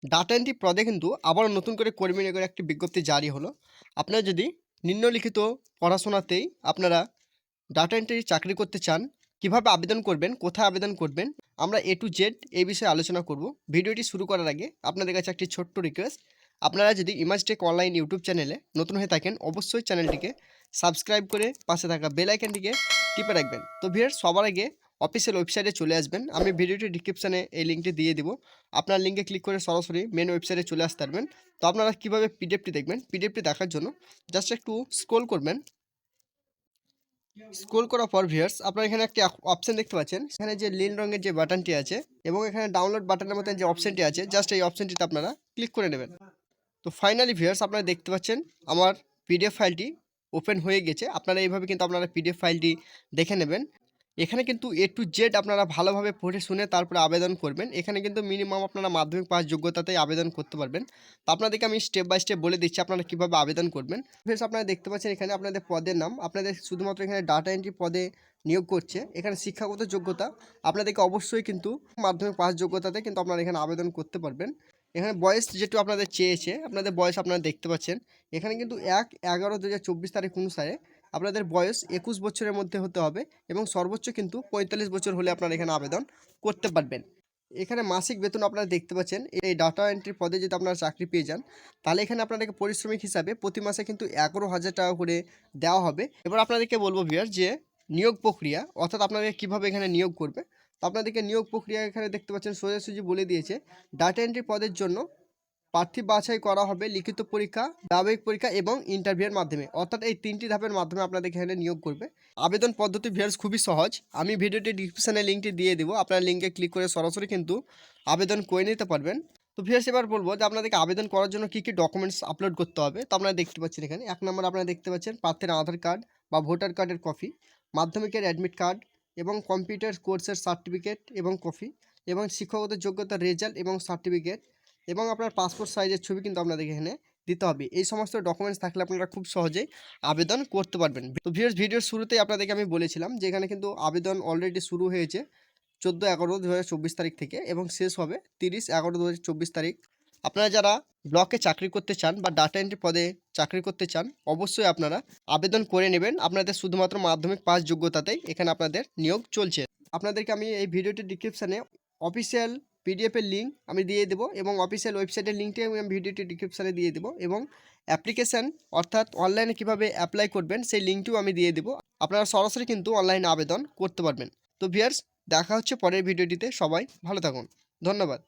Data entry পদে কিন্তু আবারও নতুন করে কর্মী নিয়োগের একটি বিজ্ঞপ্তি জারি হলো। আপনারা যদি নিম্নলিখিত পড়াশোনাতেই আপনারা ডাটা এন্ট্রি চাকরি করতে চান, কিভাবে আবেদন করবেন, কোথায় আবেদন করবেন, আমরা A to Z এই বিষয়ে আলোচনা করব। ভিডিওটি শুরু করার আগে আপনাদের কাছে একটি ছোট্ট রিকোয়েস্ট, আপনারা যদি ইমাজটেক অনলাইন ইউটিউব চ্যানেলে নতুন হয়ে থাকেন অবশ্যই চ্যানেলটিকে সাবস্ক্রাইব করে পাশে থাকা বেল আইকনটিকে টিপে রাখবেন। তো ভিউয়ার্স, সবার আগে অফিসিয়াল ওয়েবসাইটে চলে আসবেন। আমি ভিডিওটির ডিসক্রিপশানে এই লিঙ্কটি দিয়ে দিব। আপনার লিঙ্কে ক্লিক করে সরাসরি মেন ওয়েবসাইটে চলে আসতে পারবেন। তো আপনারা কীভাবে পিডিএফটি দেখবেন, পিডিএফটি দেখার জন্য জাস্ট একটু স্ক্রল করবেন। স্ক্রল করার পর ভিউয়ার্স, আপনারা এখানে একটি অপশন দেখতে পাচ্ছেন। এখানে যে নীল রঙের যে বাটনটি আছে এবং এখানে ডাউনলোড বাটনের মধ্যে যে অপশনটি আছে, জাস্ট এই অপশনটিতে আপনারা ক্লিক করে নেবেন। তো ফাইনালি ভিউয়ার্স, আপনারা দেখতে পাচ্ছেন আমার পিডিএফ ফাইলটি ওপেন হয়ে গেছে। আপনারা এইভাবে কিন্তু আপনারা পিডিএফ ফাইলটি দেখে নেবেন। এখানে কিন্তু A to Z আপনারা ভালোভাবে পড়ে শুনে তারপরে আবেদন করবেন। এখানে কিন্তু মিনিমাম আপনারা মাধ্যমিক পাস যোগ্যতাতেই আবেদন করতে পারবেন। তো আপনাদেরকে আমি স্টেপ বাই স্টেপ বলে দিচ্ছি আপনারা কীভাবে আবেদন করবেন। ফ্রেন্ডস, আপনারা দেখতে পাচ্ছেন এখানে আপনাদের পদের নাম, আপনাদের শুধুমাত্র এখানে ডাটা এন্ট্রি পদে নিয়োগ করছে। এখানে শিক্ষাগত যোগ্যতা আপনাদেরকে অবশ্যই কিন্তু মাধ্যমিক পাস যোগ্যতাতে কিন্তু আপনারা এখানে আবেদন করতে পারবেন। এখানে বয়স যেটু আপনাদের চেয়েছে, আপনাদের বয়স আপনারা দেখতে পাচ্ছেন। এখানে কিন্তু 1/11/2024 তারিখ অনুসারে আপনাদের বয়স 21 বছরের মধ্যে হতে হবে এবং সর্বোচ্চ কিন্তু 45 বছর হলে আপনারা এখানে আবেদন করতে পারবেন। এখানে মাসিক বেতন আপনারা দেখতে পাচ্ছেন। এই ডাটা এন্ট্রি পদে যদি আপনারা চাকরি পেয়ে যান, তাহলে এখানে আপনাদেরকে পারিশ্রমিক হিসাবে প্রতি মাসে কিন্তু 11,000 টাকা করে দেওয়া হবে। এবার আপনাদেরকে বলবো ভিউয়ার যে নিয়োগ প্রক্রিয়া, অর্থাৎ আপনাদের কীভাবে এখানে নিয়োগ করবে। তো আপনাদেরকে নিয়োগ প্রক্রিয়া এখানে দেখতে পাচ্ছেন সোজাসুজি বলে দিয়েছে। ডাটা এন্ট্রি পদের জন্য প্রার্থী বাছাই করা হবে লিখিত পরীক্ষা, ধারাবাহিক পরীক্ষা এবং ইন্টারভিউয়ের মাধ্যমে, অর্থাৎ এই 3টি ধাপের মাধ্যমে আপনাদের এখানে নিয়োগ করবে। আবেদন পদ্ধতি ভিউয়ার্স খুবই সহজ। আমি ভিডিওটি ডিসক্রিপশনে লিঙ্কটি দিয়ে দেবো, আপনার লিঙ্কে ক্লিক করে সরাসরি কিন্তু আবেদন করে নিতে পারবেন। তো ভিউয়ার্স, এবার বলবো যে আপনাদেরকে আবেদন করার জন্য কী কী ডকুমেন্টস আপলোড করতে হবে। তো আপনারা দেখতে পাচ্ছেন এখানে 1 নম্বর আপনারা দেখতে পাচ্ছেন প্রার্থীর আধার কার্ড বা ভোটার কার্ডের কপি, মাধ্যমিকের অ্যাডমিট কার্ড এবং কম্পিউটার কোর্সের সার্টিফিকেট এবং কপি, এবং শিক্ষাগত যোগ্যতার রেজাল্ট এবং সার্টিফিকেট, এবং আপনার পাসপোর্ট সাইজের ছবি কিন্তু আপনাদের এখানে দিতে হবে। এই সমস্ত ডকুমেন্টস থাকলে আপনারা খুব সহজেই আবেদন করতে পারবেন। তো ভিডিওর শুরুতেই আপনাদেরকে আমি বলেছিলাম যে এখানে কিন্তু আবেদন অলরেডি শুরু হয়েছে 14/11/2024 তারিখ থেকে এবং শেষ হবে 30/11/2024 তারিখ। আপনারা যারা ব্লকে চাকরি করতে চান বা ডাটা এন্ট্রি পদে চাকরি করতে চান, অবশ্যই আপনারা আবেদন করে নেবেন। আপনাদের শুধুমাত্র মাধ্যমিক পাস যোগ্যতাতেই এখানে আপনাদের নিয়োগ চলছে। আপনাদেরকে আমি এই ভিডিওটির ডিসক্রিপশানে অফিসিয়াল পিডিএফের লিঙ্ক আমি দিয়ে দেবো এবং অফিসিয়াল ওয়েবসাইটের লিঙ্কটি আমি ভিডিওটির ডিসক্রিপশানে দিয়ে দেবো এবং অ্যাপ্লিকেশান অর্থাৎ অনলাইনে কীভাবে অ্যাপ্লাই করবেন সেই লিঙ্কটিও আমি দিয়ে দেবো। আপনারা সরাসরি কিন্তু অনলাইনে আবেদন করতে পারবেন। তো ভিউয়ার্স, দেখা হচ্ছে পরের ভিডিওটিতে। সবাই ভালো থাকুন। ধন্যবাদ।